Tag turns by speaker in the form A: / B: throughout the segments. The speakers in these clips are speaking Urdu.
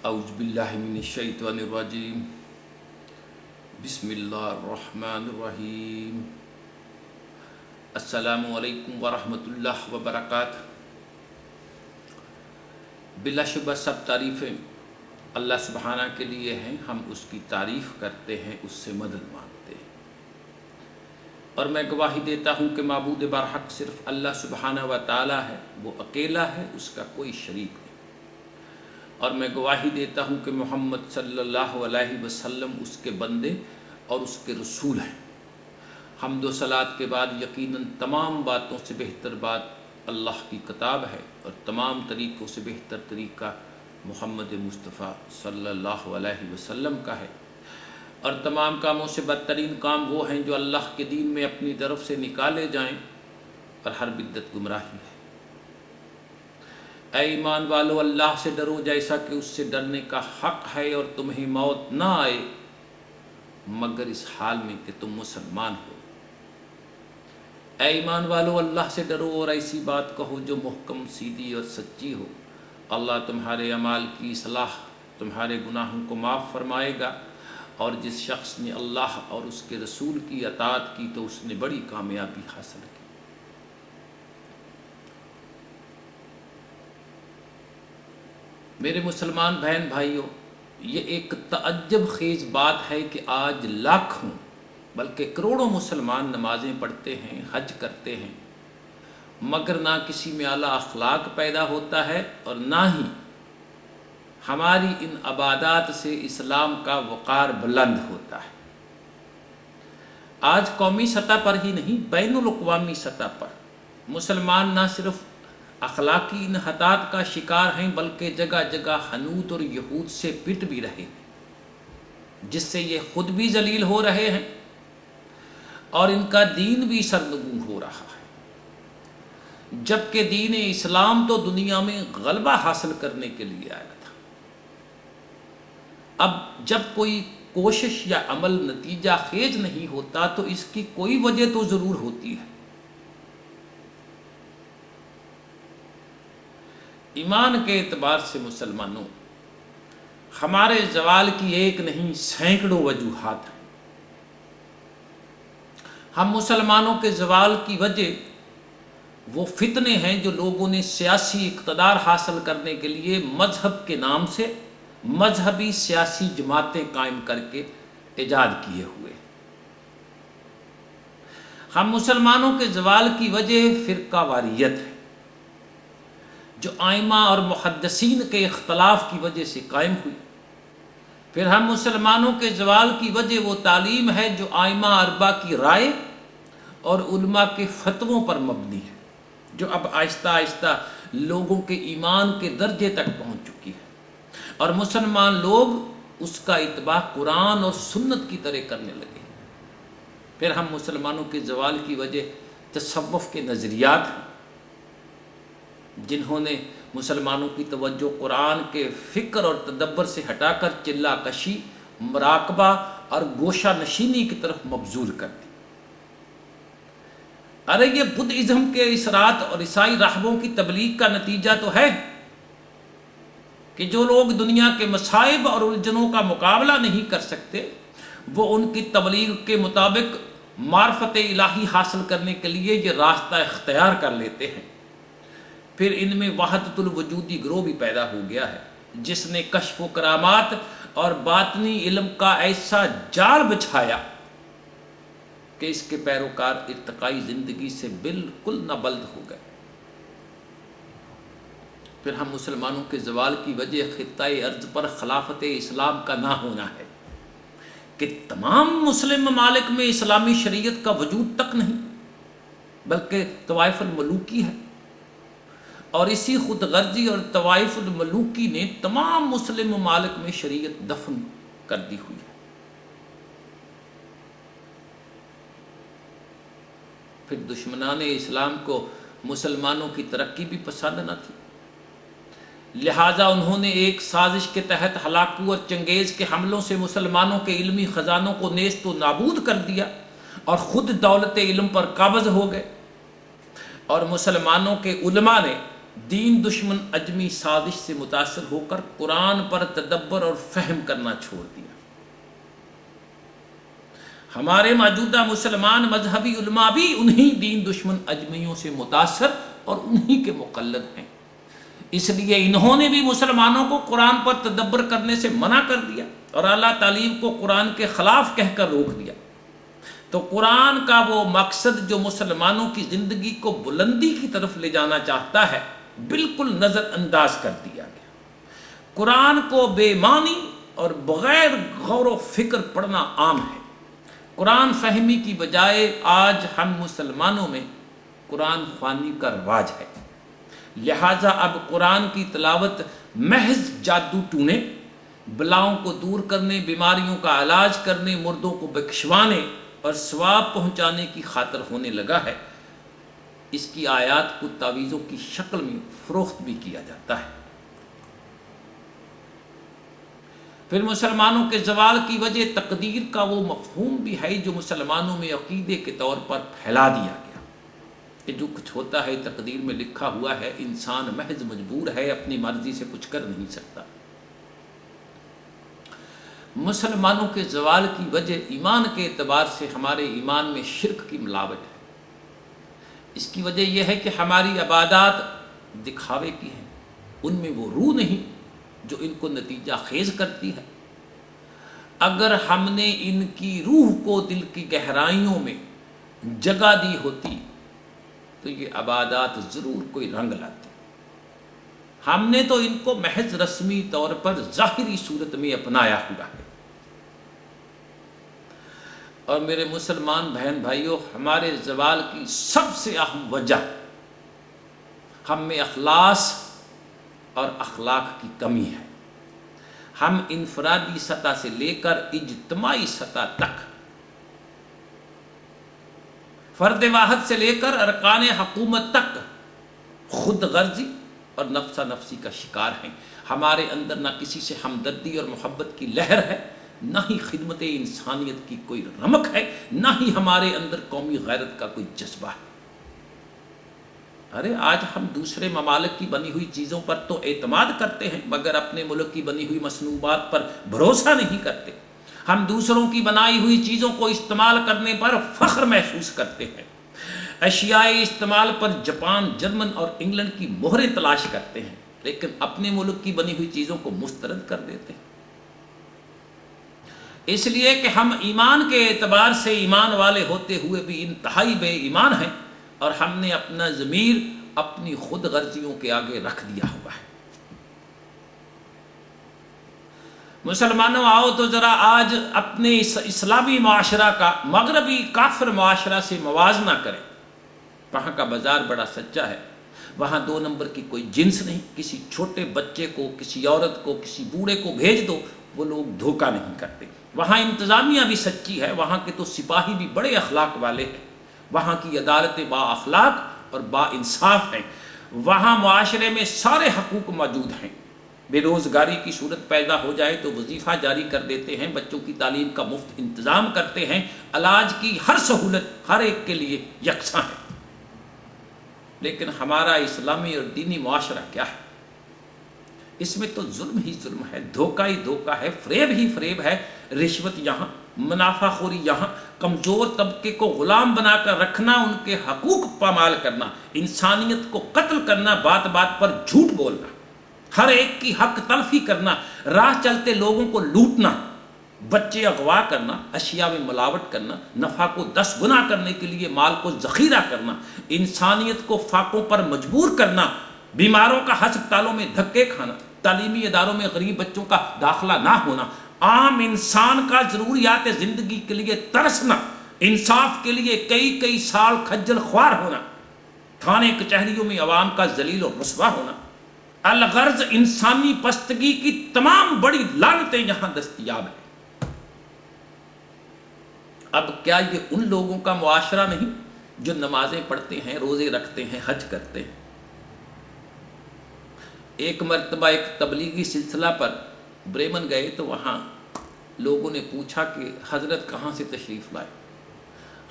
A: اعوذ باللہ من الشیطان الرجیم بسم اللہ الرحمن الرحیم السلام علیکم ورحمۃ اللہ وبرکاتہ۔ بلا شبہ سب تعریفیں اللہ سبحانہ کے لیے ہیں، ہم اس کی تعریف کرتے ہیں، اس سے مدد مانگتے ہیں، اور میں گواہی دیتا ہوں کہ معبود برحق صرف اللہ سبحانہ و تعالی ہے، وہ اکیلا ہے، اس کا کوئی شریک نہیں، اور میں گواہی دیتا ہوں کہ محمد صلی اللہ علیہ وسلم اس کے بندے اور اس کے رسول ہیں۔ حمد و صلوات کے بعد یقیناً تمام باتوں سے بہتر بات اللہ کی کتاب ہے، اور تمام طریقوں سے بہتر طریقہ محمد مصطفیٰ صلی اللہ علیہ وسلم کا ہے، اور تمام کاموں سے بدترین کام وہ ہیں جو اللہ کے دین میں اپنی طرف سے نکالے جائیں، اور ہر بدعت گمراہی ہے۔ اے ایمان والو، اللہ سے ڈرو جیسا کہ اس سے ڈرنے کا حق ہے، اور تمہیں موت نہ آئے مگر اس حال میں کہ تم مسلمان ہو۔ اے ایمان والو، اللہ سے ڈرو اور ایسی بات کہو جو محکم، سیدھی اور سچی ہو۔ اللہ تمہارے اعمال کی اصلاح، تمہارے گناہوں کو معاف فرمائے گا، اور جس شخص نے اللہ اور اس کے رسول کی اطاعت کی تو اس نے بڑی کامیابی حاصل کی۔ میرے مسلمان بہن بھائیوں، یہ ایک تعجب خیز بات ہے کہ آج لاکھوں بلکہ کروڑوں مسلمان نمازیں پڑھتے ہیں، حج کرتے ہیں، مگر نہ کسی میں اعلیٰ اخلاق پیدا ہوتا ہے، اور نہ ہی ہماری ان عبادات سے اسلام کا وقار بلند ہوتا ہے۔ آج قومی سطح پر ہی نہیں، بین الاقوامی سطح پر مسلمان نہ صرف اخلاقی انحطاط کا شکار ہیں بلکہ جگہ جگہ حنوط اور یہود سے پٹ بھی رہے ہیں، جس سے یہ خود بھی ذلیل ہو رہے ہیں اور ان کا دین بھی سرنگوں ہو رہا ہے، جبکہ دین اسلام تو دنیا میں غلبہ حاصل کرنے کے لیے آیا تھا۔ اب جب کوئی کوشش یا عمل نتیجہ خیز نہیں ہوتا تو اس کی کوئی وجہ تو ضرور ہوتی ہے۔ ایمان کے اعتبار سے مسلمانوں، ہمارے زوال کی ایک نہیں سینکڑوں وجوہات ہیں۔ ہم مسلمانوں کے زوال کی وجہ وہ فتنے ہیں جو لوگوں نے سیاسی اقتدار حاصل کرنے کے لیے مذہب کے نام سے مذہبی سیاسی جماعتیں قائم کر کے ایجاد کیے ہوئے۔ ہم مسلمانوں کے زوال کی وجہ فرقہ واریت ہے، جو ائمہ اور محدثین کے اختلاف کی وجہ سے قائم ہوئی۔ پھر ہم مسلمانوں کے زوال کی وجہ وہ تعلیم ہے جو ائمہ اربعہ کی رائے اور علماء کے فتووں پر مبنی ہے، جو اب آہستہ آہستہ لوگوں کے ایمان کے درجے تک پہنچ چکی ہے، اور مسلمان لوگ اس کا اتباع قرآن اور سنت کی طرح کرنے لگے۔ پھر ہم مسلمانوں کے زوال کی وجہ تصوف کے نظریات ہیں، جنہوں نے مسلمانوں کی توجہ قرآن کے فکر اور تدبر سے ہٹا کر چلہ کشی، مراقبہ اور گوشہ نشینی کی طرف مبذول کر دی۔ ارے یہ بدھزم کے اثرات اور عیسائی راہبوں کی تبلیغ کا نتیجہ تو ہے کہ جو لوگ دنیا کے مصائب اور الجھنوں کا مقابلہ نہیں کر سکتے، وہ ان کی تبلیغ کے مطابق معرفت الہی حاصل کرنے کے لیے یہ راستہ اختیار کر لیتے ہیں۔ پھر ان میں وحدت الوجودی گروہ بھی پیدا ہو گیا ہے، جس نے کشف و کرامات اور باطنی علم کا ایسا جال بچھایا کہ اس کے پیروکار ارتقائی زندگی سے بالکل نابلد ہو گئے۔ پھر ہم مسلمانوں کے زوال کی وجہ خطۂ ارض پر خلافت اسلام کا نہ ہونا ہے، کہ تمام مسلم ممالک میں اسلامی شریعت کا وجود تک نہیں بلکہ طوائف الملوکی ہے، اور اسی خود غرضی اور طوائف الملوکی نے تمام مسلم ممالک میں شریعت دفن کر دی ہوئی ہے۔ پھر دشمنان اسلام کو مسلمانوں کی ترقی بھی پسند نہ تھی، لہٰذا انہوں نے ایک سازش کے تحت ہلاکو اور چنگیز کے حملوں سے مسلمانوں کے علمی خزانوں کو نیست و نابود کر دیا، اور خود دولت علم پر قابض ہو گئے، اور مسلمانوں کے علماء نے دین دشمن اجمی سازش سے متاثر ہو کر قرآن پر تدبر اور فہم کرنا چھوڑ دیا۔ ہمارے موجودہ مسلمان مذہبی علماء بھی انہی دین دشمن اجمیوں سے متاثر اور انہی کے مقلد ہیں، اس لیے انہوں نے بھی مسلمانوں کو قرآن پر تدبر کرنے سے منع کر دیا اور اعلیٰ تعلیم کو قرآن کے خلاف کہہ کر روک دیا۔ تو قرآن کا وہ مقصد جو مسلمانوں کی زندگی کو بلندی کی طرف لے جانا چاہتا ہے بالکل نظر انداز کر دیا گیا۔ قرآن کو بے معنی اور بغیر غور و فکر پڑھنا عام ہے۔ قرآن فہمی کی بجائے آج ہم مسلمانوں میں قرآن خوانی کا رواج ہے، لہٰذا اب قرآن کی تلاوت محض جادو ٹونے، بلاؤں کو دور کرنے، بیماریوں کا علاج کرنے، مردوں کو بخشوانے اور ثواب پہنچانے کی خاطر ہونے لگا ہے۔ اس کی آیات کو تعویذوں کی شکل میں فروخت بھی کیا جاتا ہے۔ پھر مسلمانوں کے زوال کی وجہ تقدیر کا وہ مفہوم بھی ہے جو مسلمانوں میں عقیدے کے طور پر پھیلا دیا گیا کہ جو کچھ ہوتا ہے تقدیر میں لکھا ہوا ہے، انسان محض مجبور ہے، اپنی مرضی سے کچھ کر نہیں سکتا۔ مسلمانوں کے زوال کی وجہ ایمان کے اعتبار سے ہمارے ایمان میں شرک کی ملاوٹ ہے۔ اس کی وجہ یہ ہے کہ ہماری عبادات دکھاوے کی ہیں، ان میں وہ روح نہیں جو ان کو نتیجہ خیز کرتی ہے۔ اگر ہم نے ان کی روح کو دل کی گہرائیوں میں جگہ دی ہوتی تو یہ عبادات ضرور کوئی رنگ لاتی۔ ہم نے تو ان کو محض رسمی طور پر ظاہری صورت میں اپنایا ہوا ہے۔ اور میرے مسلمان بہن بھائیوں، ہمارے زوال کی سب سے اہم وجہ ہم میں اخلاص اور اخلاق کی کمی ہے۔ ہم انفرادی سطح سے لے کر اجتماعی سطح تک، فرد واحد سے لے کر ارکان حکومت تک خود غرضی اور نفسہ نفسی کا شکار ہیں۔ ہمارے اندر نہ کسی سے ہمدردی اور محبت کی لہر ہے، نہ ہی خدمت انسانیت کی کوئی رمق ہے، نہ ہی ہمارے اندر قومی غیرت کا کوئی جذبہ ہے۔ ارے آج ہم دوسرے ممالک کی بنی ہوئی چیزوں پر تو اعتماد کرتے ہیں مگر اپنے ملک کی بنی ہوئی مصنوعات پر بھروسہ نہیں کرتے۔ ہم دوسروں کی بنائی ہوئی چیزوں کو استعمال کرنے پر فخر محسوس کرتے ہیں، اشیاء استعمال پر جاپان، جرمن اور انگلینڈ کی مہریں تلاش کرتے ہیں، لیکن اپنے ملک کی بنی ہوئی چیزوں کو مسترد کر دیتے ہیں۔ اس لیے کہ ہم ایمان کے اعتبار سے ایمان والے ہوتے ہوئے بھی انتہائی بے ایمان ہیں، اور ہم نے اپنا ضمیر اپنی خود غرضیوں کے آگے رکھ دیا ہوا ہے۔ مسلمانوں آؤ تو ذرا آج اپنے اسلامی معاشرہ کا مغربی کافر معاشرہ سے موازنہ کریں۔ وہاں کا بازار بڑا سچا ہے، وہاں دو نمبر کی کوئی جنس نہیں۔ کسی چھوٹے بچے کو، کسی عورت کو، کسی بوڑھے کو بھیج دو، وہ لوگ دھوکہ نہیں کرتے۔ وہاں انتظامیہ بھی سچی ہے، وہاں کے تو سپاہی بھی بڑے اخلاق والے ہیں، وہاں کی عدالتیں با اخلاق اور با انصاف ہیں، وہاں معاشرے میں سارے حقوق موجود ہیں۔ بے روزگاری کی صورت پیدا ہو جائے تو وظیفہ جاری کر دیتے ہیں، بچوں کی تعلیم کا مفت انتظام کرتے ہیں، علاج کی ہر سہولت ہر ایک کے لیے یکساں ہے۔ لیکن ہمارا اسلامی اور دینی معاشرہ کیا ہے؟ اس میں تو ظلم ہی ظلم ہے، دھوکہ ہی دھوکہ ہے، فریب ہی فریب ہے، رشوت یہاں، منافع خوری یہاں، کمزور طبقے کو غلام بنا کر رکھنا، ان کے حقوق پامال کرنا، انسانیت کو قتل کرنا، بات بات پر جھوٹ بولنا، ہر ایک کی حق تلفی کرنا، راہ چلتے لوگوں کو لوٹنا، بچے اغوا کرنا، اشیاء میں ملاوٹ کرنا، نفع کو 10 گنا کرنے کے لیے مال کو ذخیرہ کرنا، انسانیت کو فاقوں پر مجبور کرنا، بیماروں کا ہسپتالوں میں دھکے کھانا، تعلیمی اداروں میں غریب بچوں کا داخلہ نہ ہونا، عام انسان کا ضروریات زندگی کے لیے ترسنا، انصاف کے لیے کئی کئی سال کھجل خوار ہونا، تھانے کچہریوں میں عوام کا ذلیل و رسوا ہونا، الغرض انسانی پستگی کی تمام بڑی لعنتیں یہاں دستیاب ہیں۔ اب کیا یہ ان لوگوں کا معاشرہ نہیں جو نمازیں پڑھتے ہیں، روزے رکھتے ہیں، حج کرتے ہیں؟ ایک مرتبہ ایک تبلیغی سلسلہ پر بریمن گئے تو وہاں لوگوں نے پوچھا کہ حضرت کہاں سے تشریف لائے؟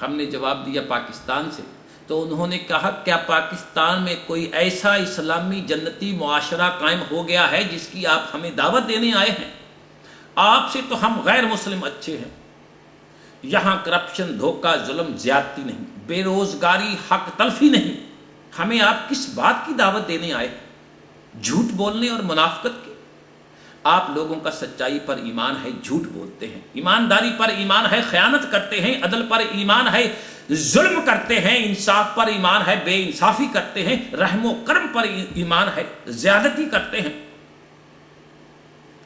A: ہم نے جواب دیا پاکستان سے۔ تو انہوں نے کہا کیا پاکستان میں کوئی ایسا اسلامی جنتی معاشرہ قائم ہو گیا ہے جس کی آپ ہمیں دعوت دینے آئے ہیں؟ آپ سے تو ہم غیر مسلم اچھے ہیں، یہاں کرپشن، دھوکہ، ظلم، زیادتی نہیں، بے روزگاری، حق تلفی نہیں، ہمیں آپ کس بات کی دعوت دینے آئے ہیں؟ جھوٹ بولنے اور منافقت کی؟ آپ لوگوں کا سچائی پر ایمان ہے، جھوٹ بولتے ہیں، ایمانداری پر ایمان ہے، خیانت کرتے ہیں، عدل پر ایمان ہے، ظلم کرتے ہیں، انصاف پر ایمان ہے، بے انصافی کرتے ہیں، رحم و کرم پر ایمان ہے، زیادتی کرتے ہیں۔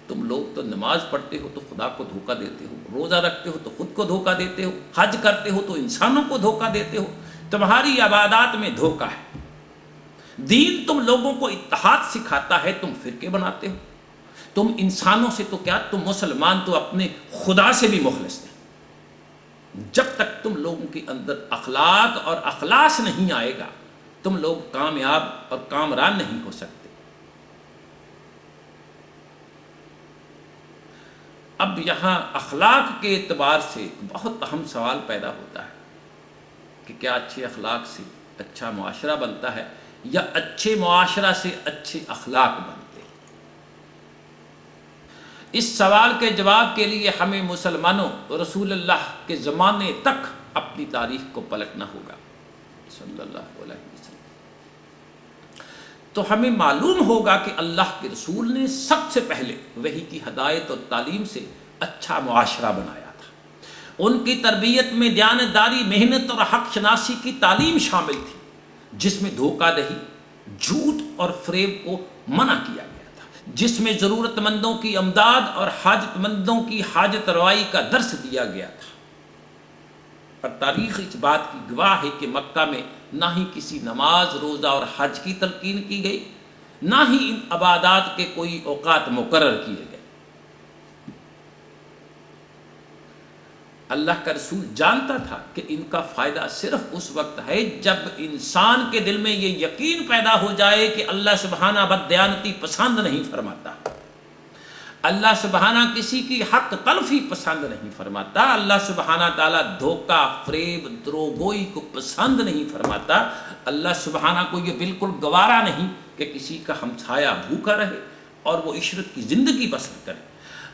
A: تم لوگ تو نماز پڑھتے ہو تو خدا کو دھوکہ دیتے ہو، روزہ رکھتے ہو تو خود کو دھوکہ دیتے ہو، حج کرتے ہو تو انسانوں کو دھوکہ دیتے ہو، تمہاری عبادات میں دھوکہ ہے۔ دین تم لوگوں کو اتحاد سکھاتا ہے، تم فرقے بناتے ہو۔ تم انسانوں سے تو کیا، تم مسلمان تو اپنے خدا سے بھی مخلص ہیں۔ جب تک تم لوگوں کے اندر اخلاق اور اخلاص نہیں آئے گا، تم لوگ کامیاب اور کامران نہیں ہو سکتے۔ اب یہاں اخلاق کے اعتبار سے بہت اہم سوال پیدا ہوتا ہے کہ کیا اچھے اخلاق سے اچھا معاشرہ بنتا ہے یا اچھے معاشرہ سے اچھے اخلاق بنتے ہیں؟ اس سوال کے جواب کے لیے ہمیں مسلمانوں رسول اللہ کے زمانے تک اپنی تاریخ کو پلٹنا ہوگا صلی اللہ علیہ وسلم۔ تو ہمیں معلوم ہوگا کہ اللہ کے رسول نے سب سے پہلے وحی کی ہدایت اور تعلیم سے اچھا معاشرہ بنایا تھا۔ ان کی تربیت میں دیانتداری، محنت اور حق شناسی کی تعلیم شامل تھی، جس میں دھوکہ دہی، جھوٹ اور فریب کو منع کیا گیا تھا، جس میں ضرورت مندوں کی امداد اور حاجت مندوں کی حاجت روائی کا درس دیا گیا تھا۔ اور تاریخ اس بات کی گواہ ہے کہ مکہ میں نہ ہی کسی نماز، روزہ اور حج کی تلقین کی گئی، نہ ہی ان عبادات کے کوئی اوقات مقرر کیے گئے۔ اللہ کا رسول جانتا تھا کہ ان کا فائدہ صرف اس وقت ہے جب انسان کے دل میں یہ یقین پیدا ہو جائے کہ اللہ سبحانہ بددیانتی پسند نہیں فرماتا، اللہ سبحانہ کسی کی حق تلفی پسند نہیں فرماتا، اللہ سبحانہ تعالیٰ دھوکہ، فریب، دروغگوئی کو پسند نہیں فرماتا، اللہ سبحانہ کو یہ بالکل گوارا نہیں کہ کسی کا ہمسایہ بھوکا رہے اور وہ عشرت کی زندگی بسر کرے۔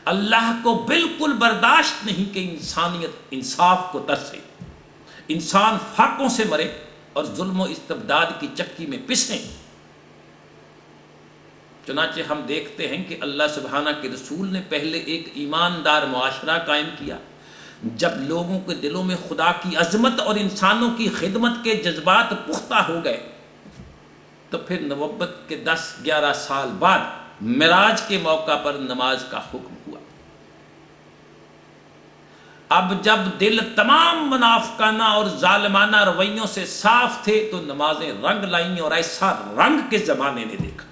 A: اللہ کو بالکل برداشت نہیں کہ انسانیت انصاف کو ترسے، انسان فاقوں سے مرے اور ظلم و استبداد کی چکی میں پسیں۔ چنانچہ ہم دیکھتے ہیں کہ اللہ سبحانہ کے رسول نے پہلے ایک ایماندار معاشرہ قائم کیا۔ جب لوگوں کے دلوں میں خدا کی عظمت اور انسانوں کی خدمت کے جذبات پختہ ہو گئے تو پھر نبوت کے 10-11 سال بعد معراج کے موقع پر نماز کا حکم ہوا۔ اب جب دل تمام منافقانہ اور ظالمانہ رویوں سے صاف تھے تو نمازیں رنگ لائیں، اور ایسا رنگ کے زمانے نے دیکھا۔